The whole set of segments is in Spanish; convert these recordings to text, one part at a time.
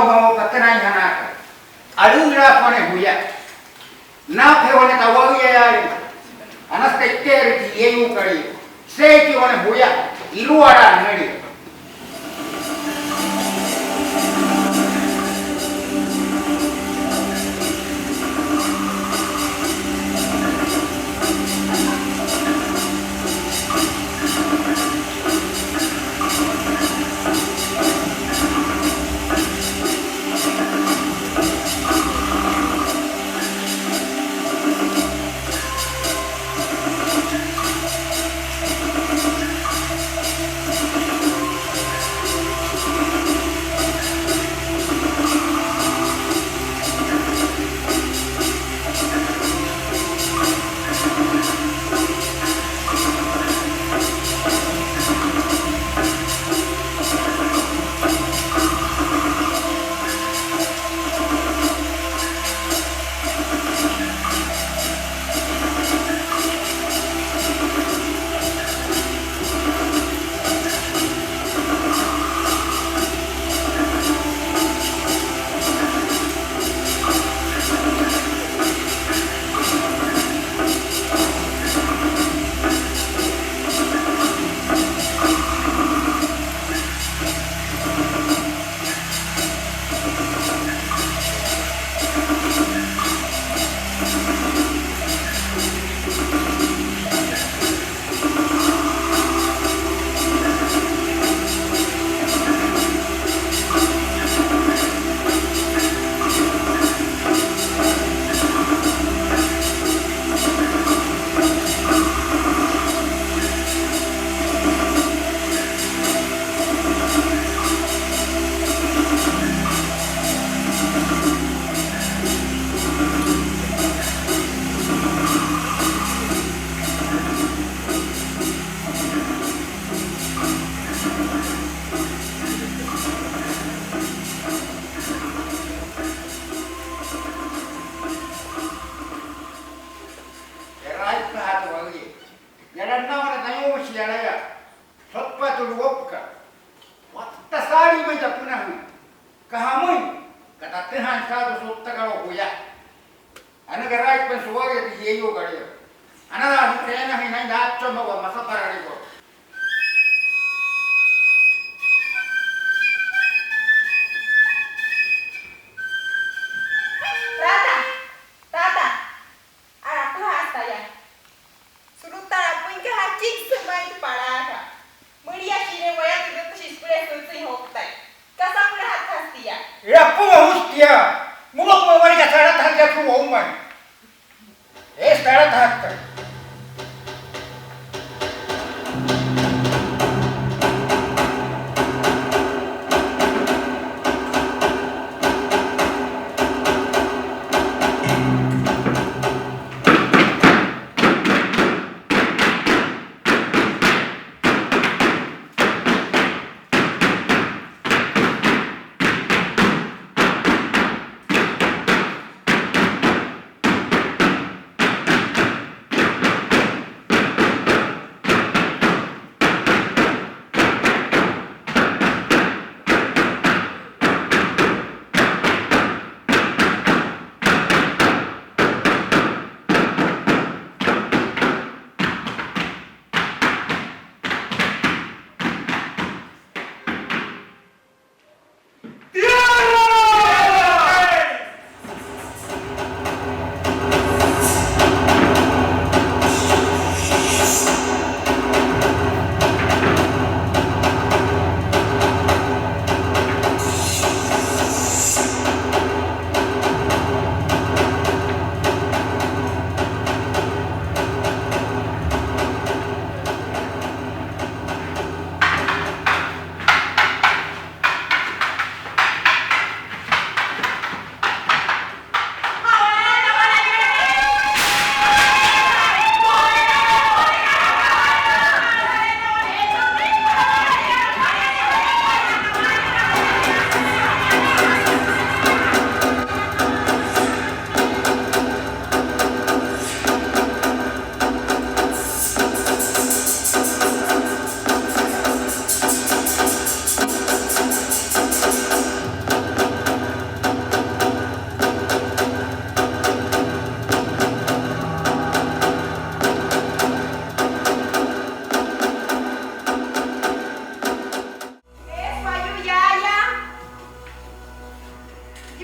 mau patenai hanaka. Alura pone huya. Na pevone tawagia yari. Anas tekkeri ti yeyu kari. Seiki one huya. Iruara nedi.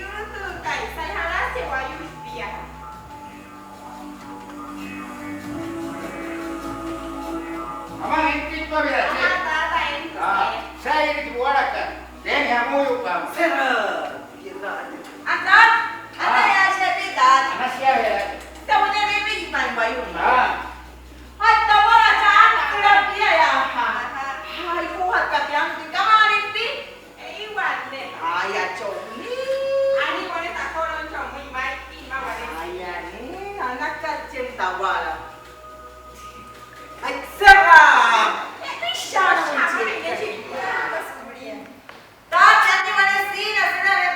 YouTube ไก่ไซฮาราเซวายูเปีย Amang intit pa bila. Saya ini buat kan. Dan yang mau yuk kamu. Anak, anak ya siapa dah? Anak siapa ya? Tahu ni ni iman bayu. Ah. Hai tahu lah cak, kerap dia ya. Hai kuat kat yang di kamar ini. Iwan deh. Ayah cumi. Ani boleh tak kau orang cumi mai iman boleh. Ayah ni anak kecil tahu lah. Ay serah. Ini siapa ni? Tapi nanti mana sih? Nanti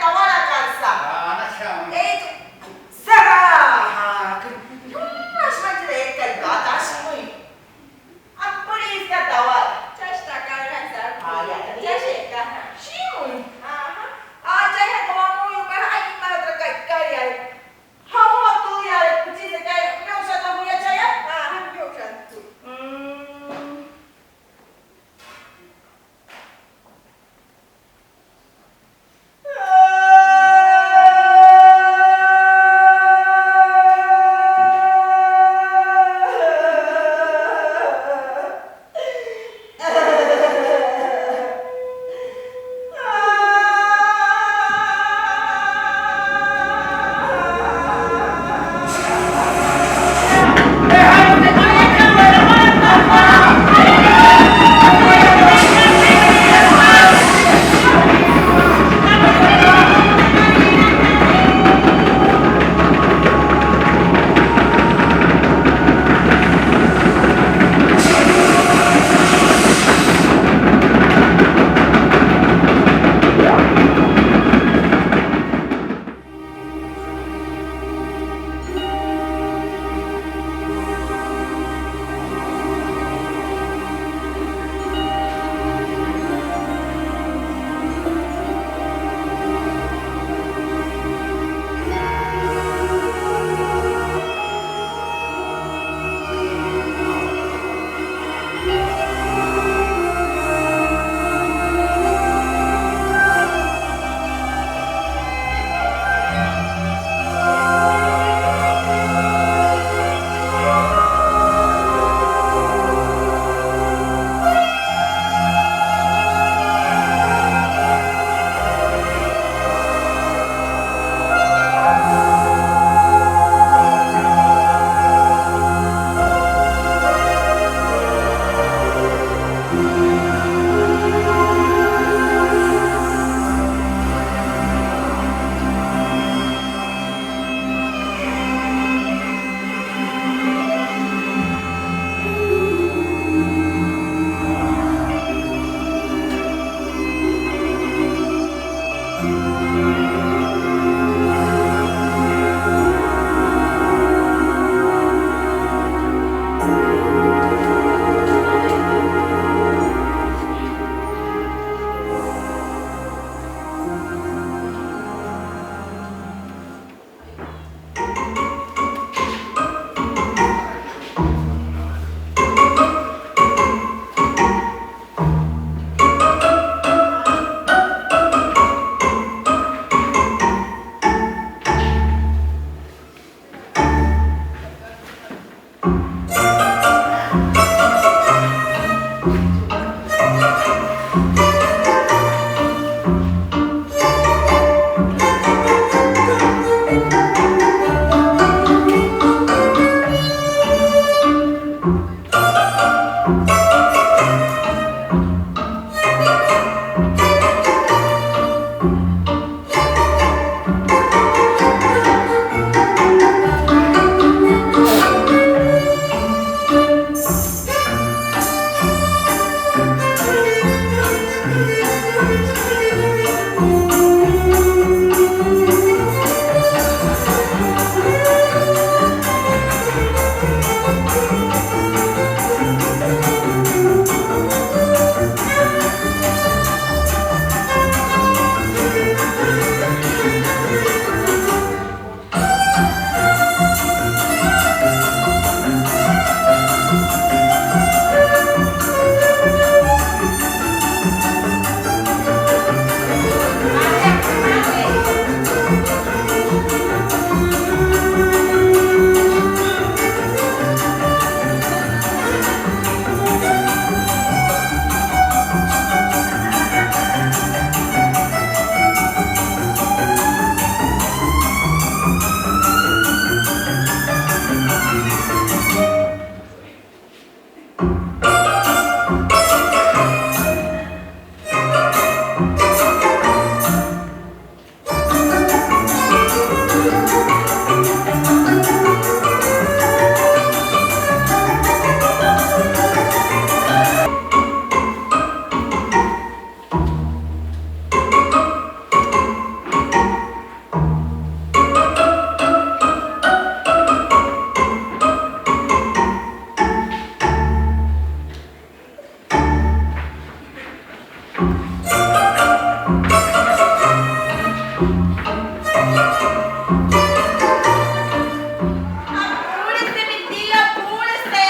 Apúrese, mi tío, apúrese.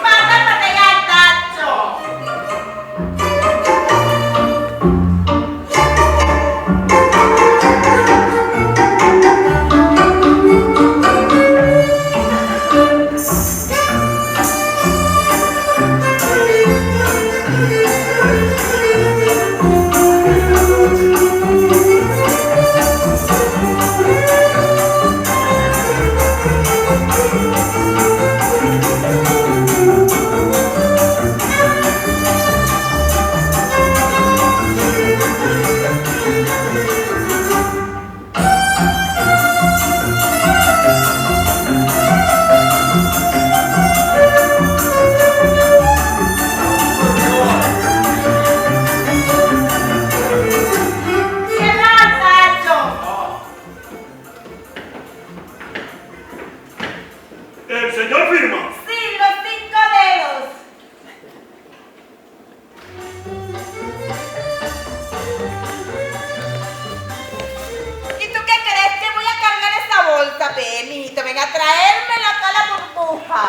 Manda para allá el tacho. Cierra el tacho. El señor firma. Sí, los 5 dedos. ¿Y tú qué crees que voy a cargar esta bolsa, Benito? Ven a traérmela acá la burbuja.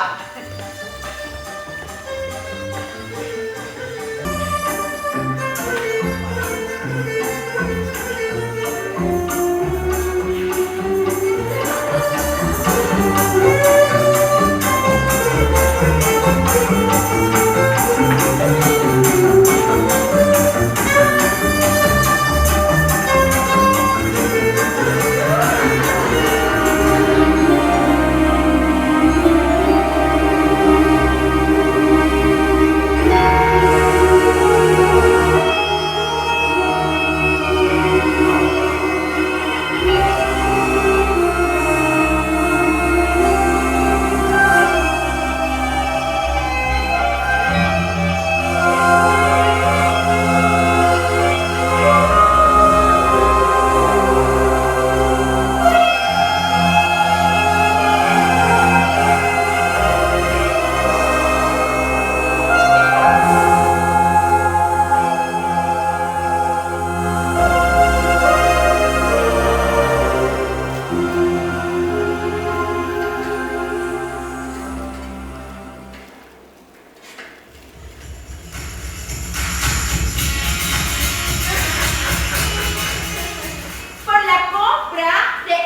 Por la compra de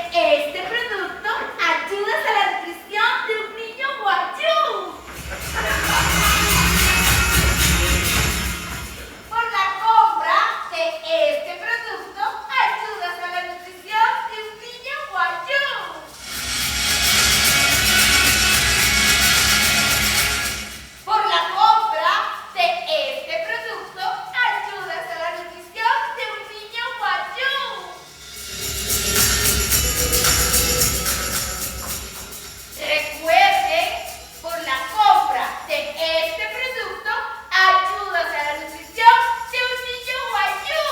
este producto, ayudas a la nutrición de un niño guayú. Por la compra de este producto, ayudas a la nutrición de un niño guayú. Por la compra de este producto, ayudas a la nutrición de un niño guayú. Recuerden, por la compra de este producto, ayudas a la nutrición de un niño guayú.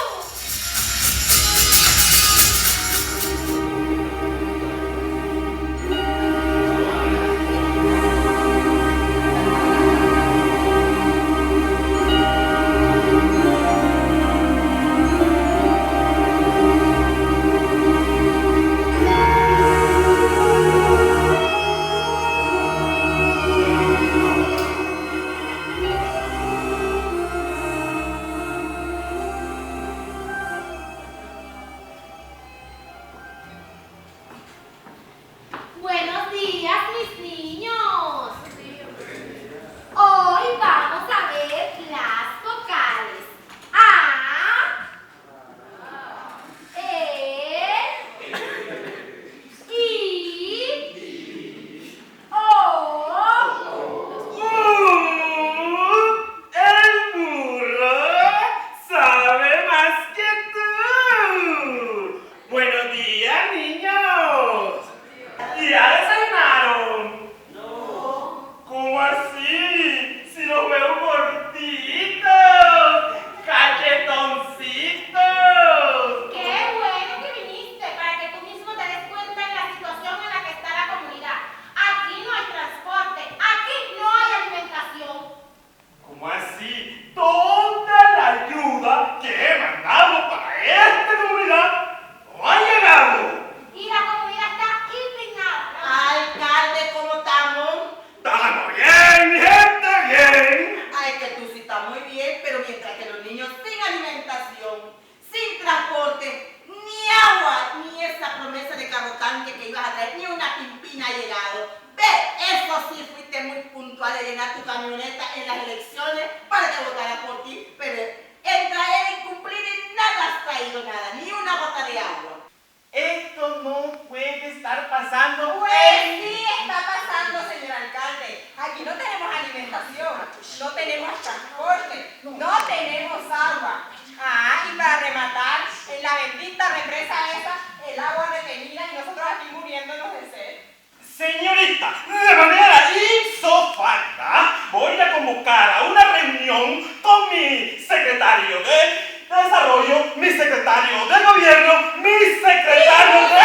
Buenos días, mis niños. Hoy vamos a ver las vocales. A, E, I, O. El burro sabe más que tú. Buenos días, niños. ¿Ya desayunaron? No. ¿Cómo así? Si los veo gorditos, cachetoncitos. Qué bueno que viniste para que tú mismo te des cuenta en la situación en la que está la comunidad. Aquí no hay transporte, aquí no hay alimentación. ¿Cómo así? Toda la ayuda que he mandado para esta comunidad no ha llegado. Cristina ha llegado. Ve, eso sí, fuiste muy puntual de llenar tu camioneta en las elecciones para que votara por ti, pero en traer y cumplir y nada has traído nada, ni una gota de agua. Esto no puede estar pasando. Pues sí está pasando, señor alcalde. Aquí no tenemos alimentación, no tenemos transporte, no tenemos agua. Ah, y para rematar, en la bendita represa esa, el agua retenida y nosotros aquí muriéndonos de sed. Señorita, de manera ipso facto, voy a convocar a una reunión con mi secretario de Desarrollo, mi secretario de Gobierno, mi secretario de...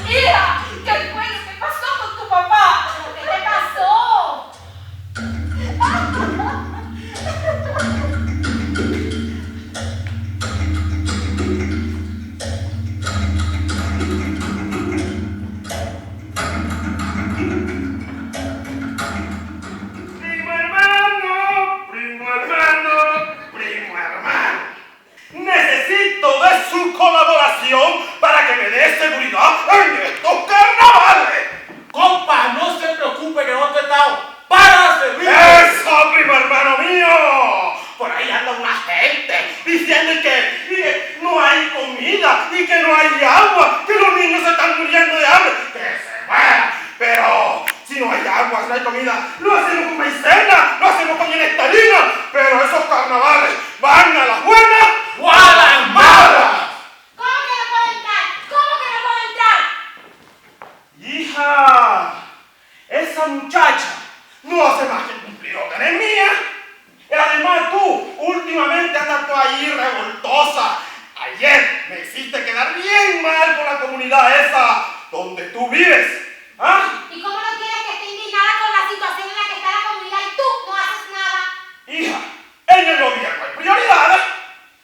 ¡Hija! ¿Qué fue lo que pasó con tu papá? ¿Qué te pasó? Primo hermano, primo hermano. Necesito de su colaboración para que me dé seguridad en estos carnavales. Compa, no se preocupe que no te he estado para servir. ¡Eso, primo hermano mío! Por ahí anda una gente diciendo que no hay comida y que no hay agua, que los niños se están muriendo de hambre. ¡Que se mueran! Pero si no hay agua, si no hay comida, lo hacemos con maicena, lo hacemos con inestarina. Pero esos carnavales van a las buenas o a las malas. ¿Cómo que no puedo entrar? ¿Cómo que no puedo entrar? Hija, esa muchacha no hace más que cumplir órdenes mías. Y además tú, últimamente andas tú ahí revoltosa. Ayer me hiciste quedar bien mal con la comunidad esa donde tú vives. ¿Ah? ¿Y cómo no quieres que esté indignada con la situación en la que está la comunidad y tú no haces nada? Hija, en el gobierno hay prioridades.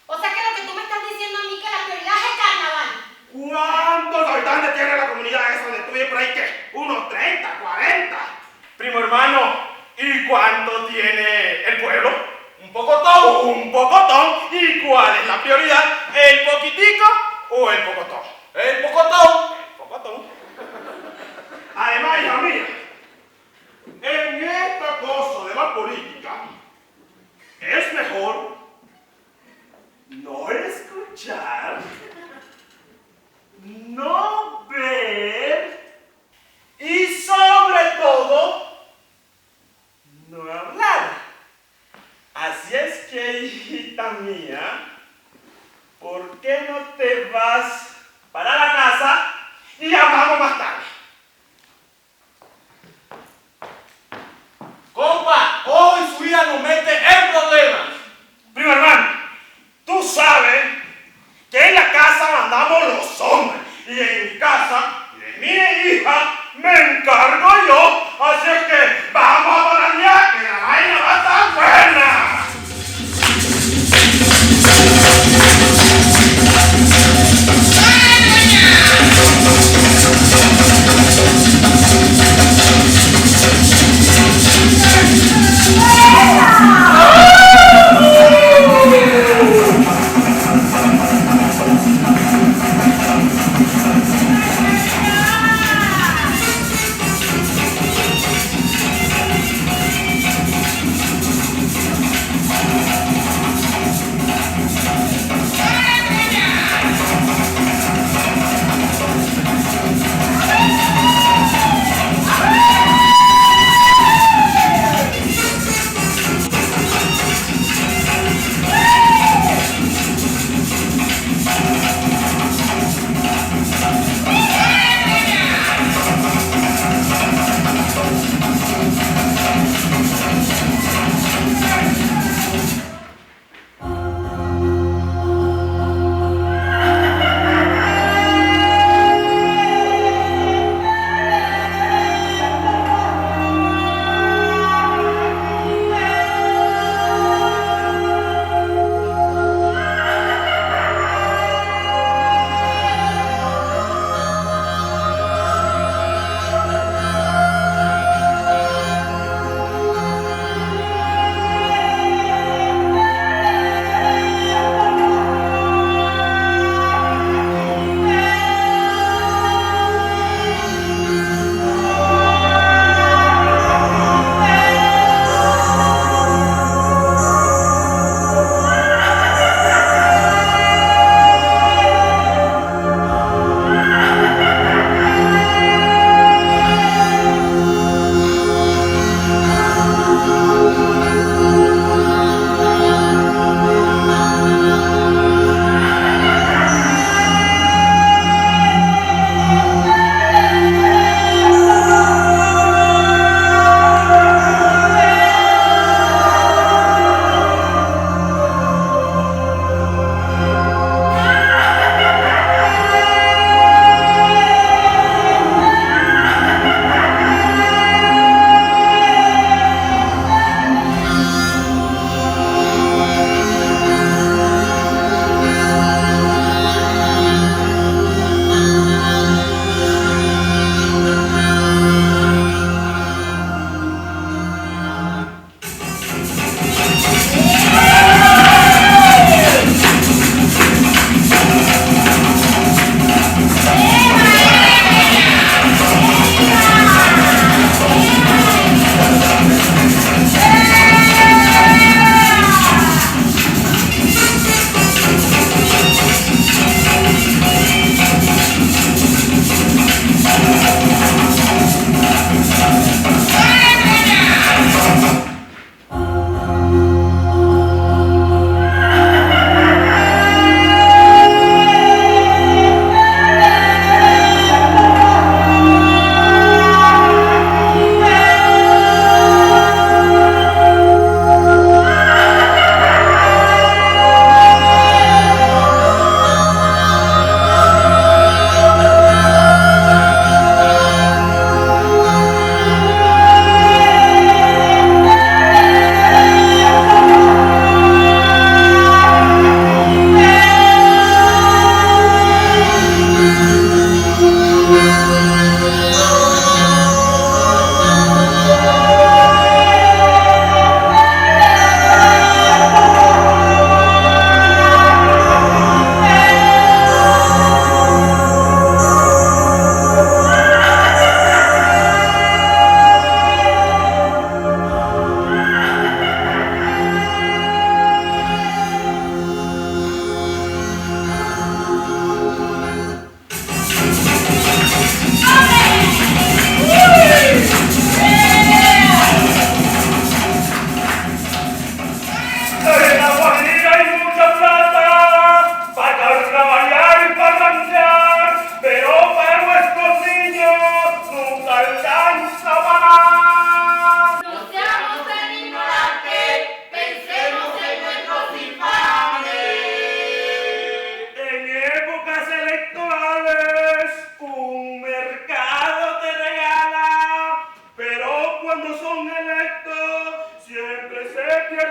O sea que lo que tú me estás diciendo a mí que la prioridad es el carnaval. ¿Cuántos habitantes tiene la comunidad esa donde tú vives por ahí? ¿Qué? ¿Unos 30, 40? Primo hermano, ¿y cuánto tiene el pueblo? Un pocotón. Un pocotón. ¿Y cuál es la prioridad? ¿El poquitico o el pocotón? El pocotón. El pocotón. Además, hija mía, en esta cosa de la política es mejor no escuchar, no ver y sobre todo no hablar. Así es que, hijita mía, ¿por qué no te vas para la casa y hablamos más tarde? Compa, hoy su hija nos mete en problemas. Primo hermano, tú sabes que en la casa mandamos los hombres y en mi casa, de mi hija, me encargo yo. Así es que vamos a planear que la vaina va a estar buena.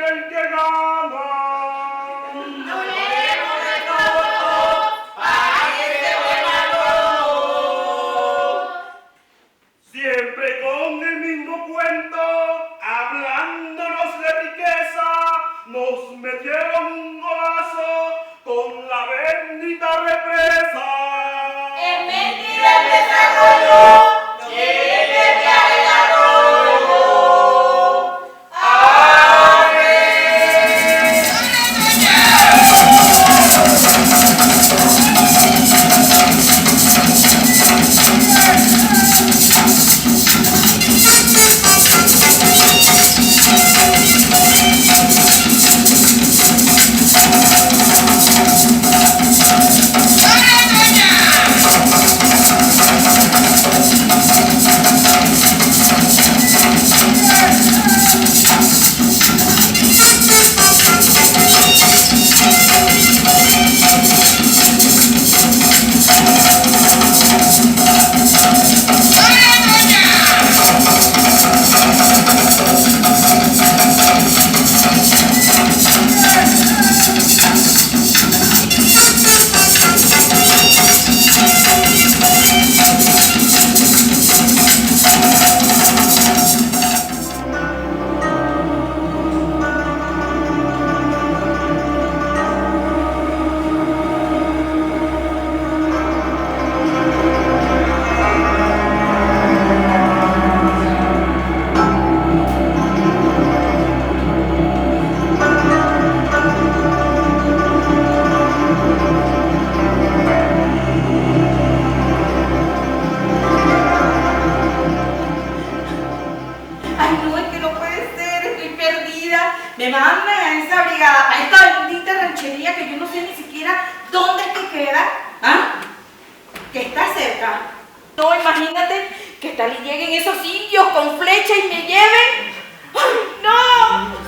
el que gana. Hablemos de todo para que se vuelva todo. Siempre con el mismo cuento, hablándonos de riqueza, nos metieron un golazo con la bendita represa. Es mentira el desarrollo. Quiere cambiar el arroyo. Ay, no, es que no puede ser, estoy perdida. Me mandan a esa brigada, a esta bendita ranchería que yo no sé ni siquiera dónde es que queda. ¿Ah? Que está cerca. No, imagínate que tal y lleguen esos indios con flecha y me lleven. ¡Ay, no!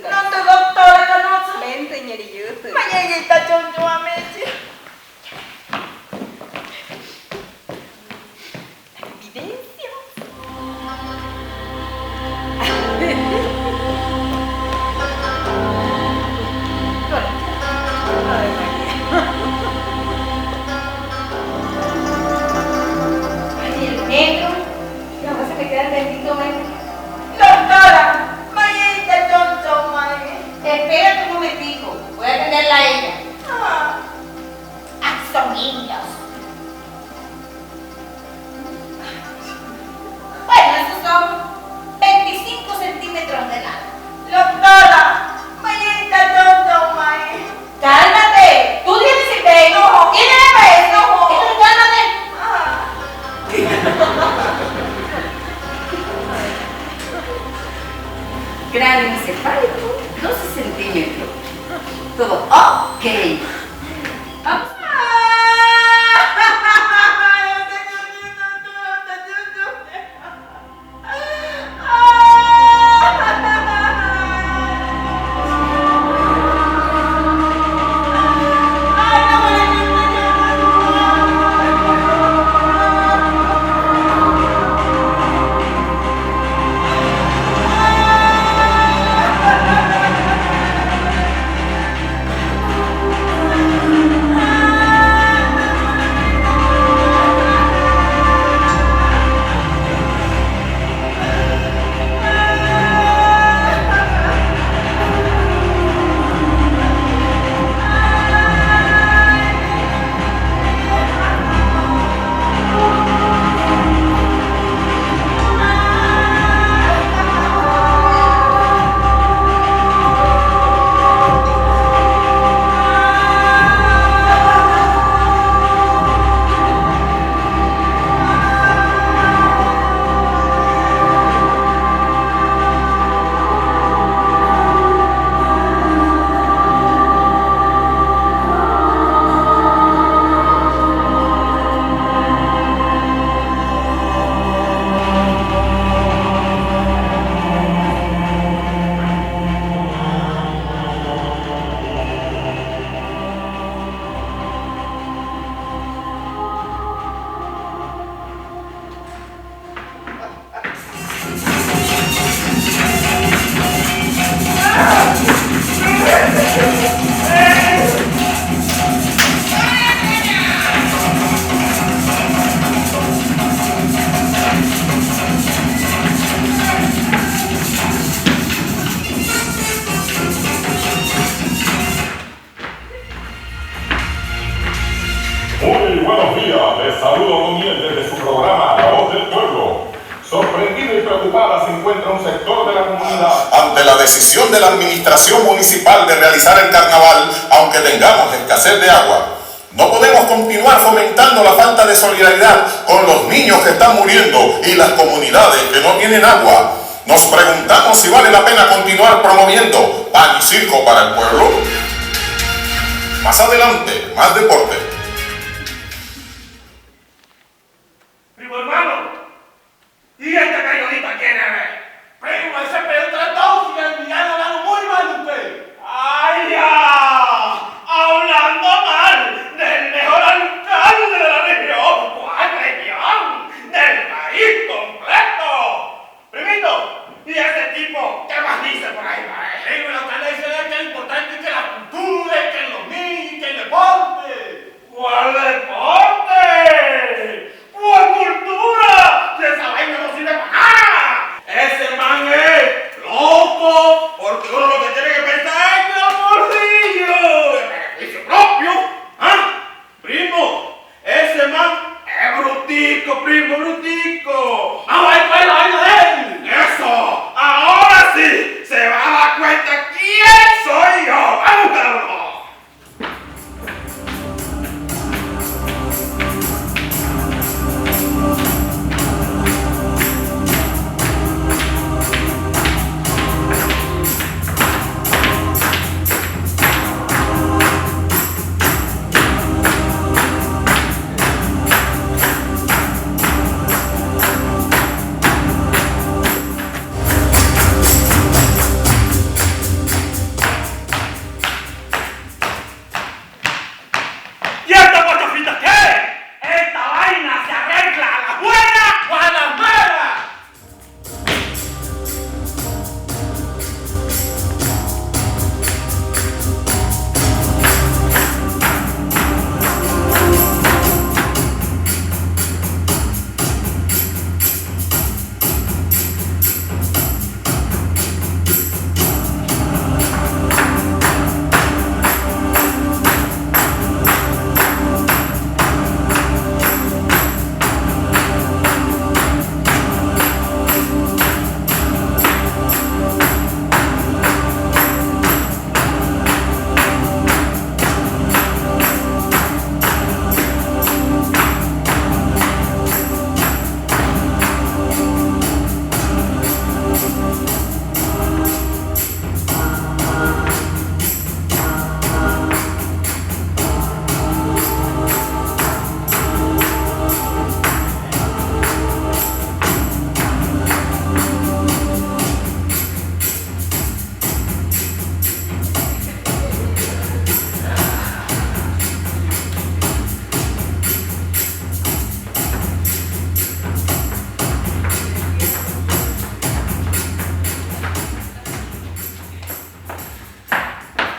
No te doctora conoce. Mente ñeriyutu. Mañanita choncho a Messi. La evidencia. Ay, María. Ay, el negro. No, se me queda el bendito negro. Doctora, mañanita choncho, madre. Espérate un momentico. Voy a atenderla a ella. Ah, y preocupada se encuentra un sector de la comunidad. Ante la decisión de la administración municipal de realizar el carnaval, aunque tengamos escasez de agua, no podemos continuar fomentando la falta de solidaridad con los niños que están muriendo y las comunidades que no tienen agua. Nos preguntamos si vale la pena continuar promoviendo pan y circo para el pueblo. Más adelante, más deporte. Primo hermano, ¿y este periodista quién es? Primo, ese periodista tóxico, el villano hablando muy mal de usted. ¡Ay, ya! Hablando mal del mejor alcalde de la región. ¿Cuál región? ¡Del país completo! Primito, ¿y ese tipo qué más dice por ahí, maestro? Primo, el alcalde dice que es importante que la cultura, que los niños, que el deporte. ¿Cuál deporte? ¿Cuál cultura? Si esa vaina no sirve para nada. Ese man es loco, porque uno lo que tiene que pensar es en el bolsillo, en beneficio propio. ¿Ah? Primo, ese man es brutico, primo, brutico. Vamos a ver cuál es la vaina de él. Eso, ahora sí se va a dar cuenta quién soy yo. ¡Vamos, cabrón! ¿Y esta guachafita qué? Esta vaina se arregla a la buena o a la mala.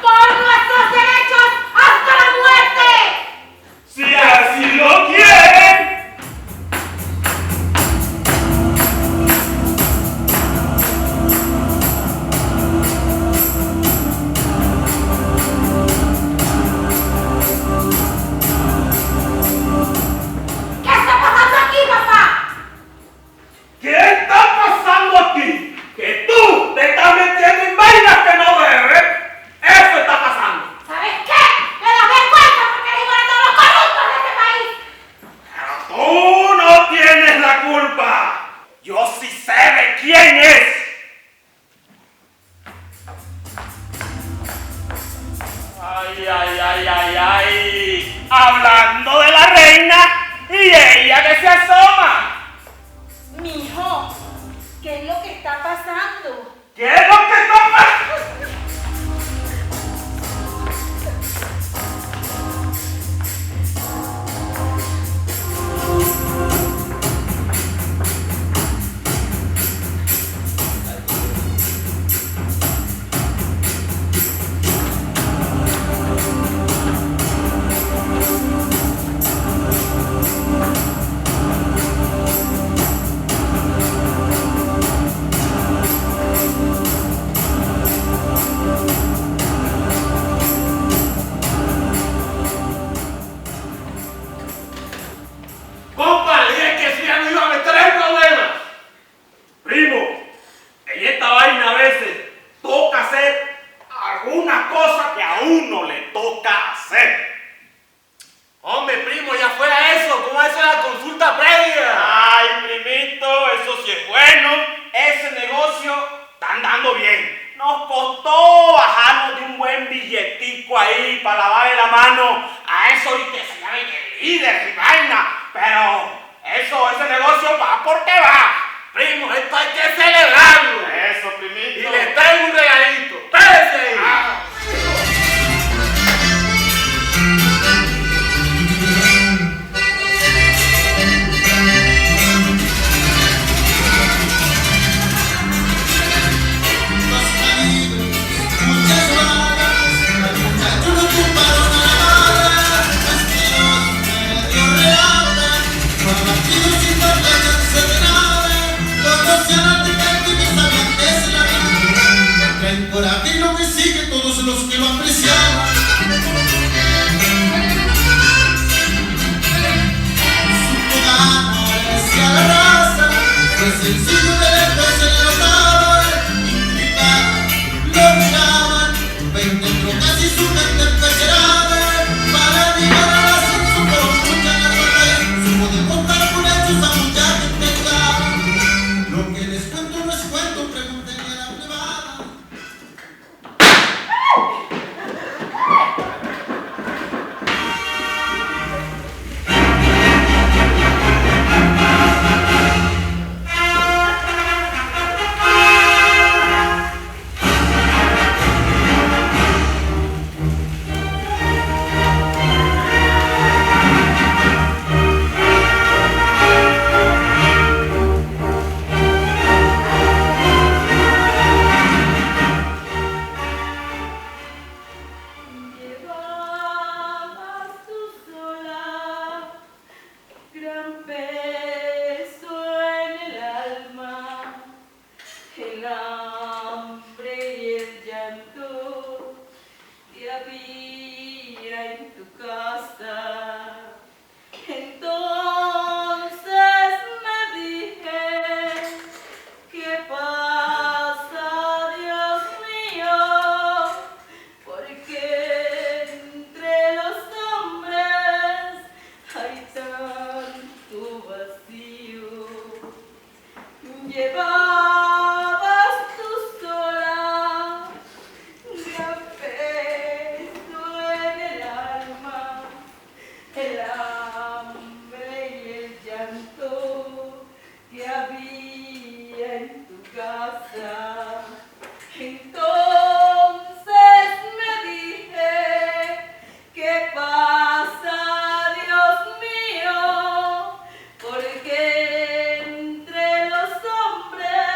¡Por nuestros derechos hasta la muerte! Si así lo quieren. ¿Qué está pasando aquí, papá? ¿Qué está pasando aquí? Que tú te estás metiendo en vainas que no debes. Eso está pasando. ¿Sabes qué? Me da vergüenza porque eres igual a todos los corruptos de este país. Pero tú no tienes la culpa. Yo sí sé de quién es. Ay, ay, ay, ay, ay. Hablando de la reina y ella que se asoma. Mijo, ¿qué es lo que está pasando? ¿Qué es lo que está pasando? sencillo de después se le notaba implicar. Lo miraban 20 trocas y su mente empezaba para llegar a la ascenso, pero mucha la verdad supo demostrar con hechos a mucha gente clara. Lo que les cuento no es cuento, pregúntenle a la privada. Llevabas tú sola gran peso en el alma, el hambre y el llanto que había en tu casa. Entonces me dije, ¿qué pasa, Dios mío? Porque entre los hombres hay tanto vacío. Llevabas tú sola gran peso en el alma, el hambre y el llanto que había en tu casa. Entonces me dije, ¿qué pasa, Dios mío? Porque entre los hombres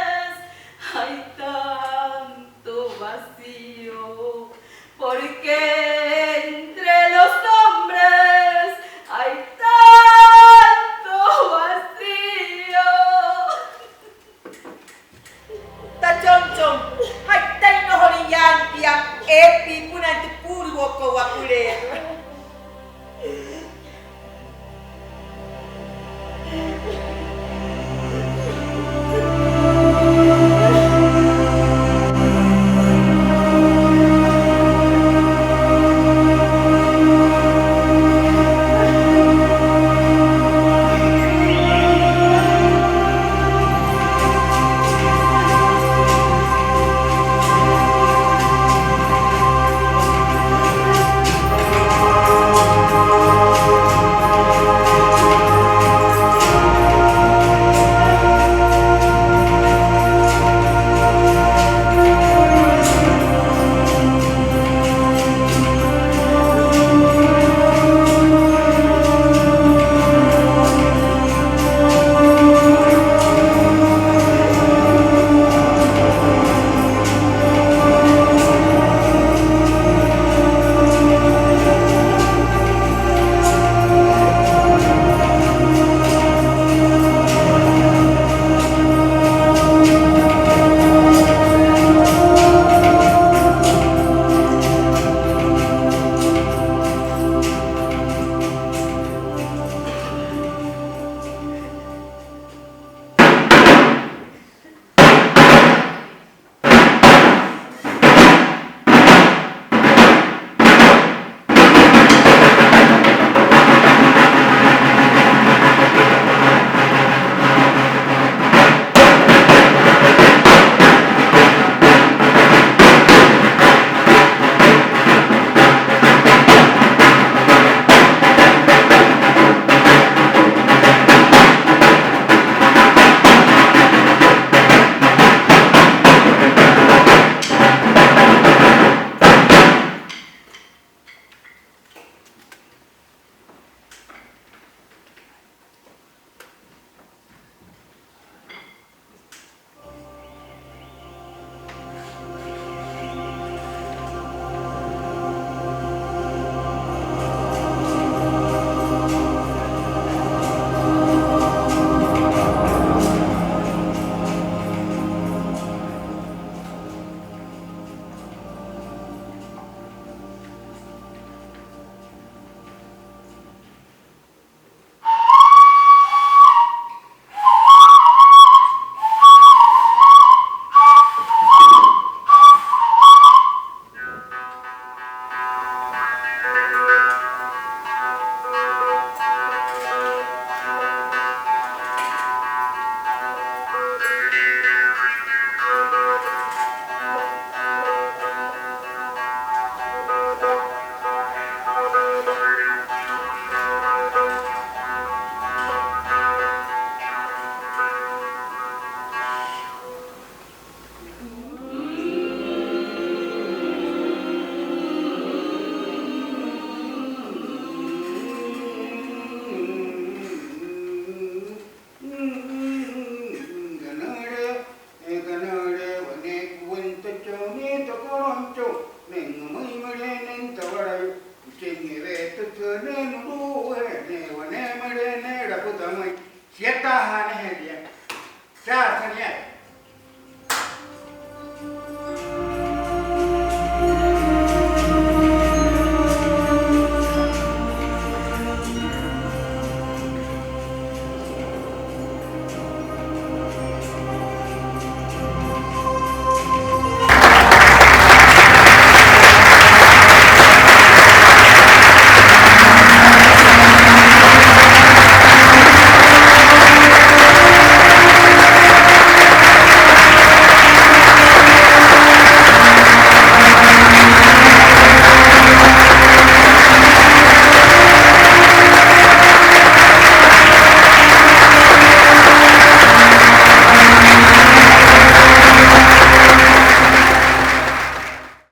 siete años, ya, sería.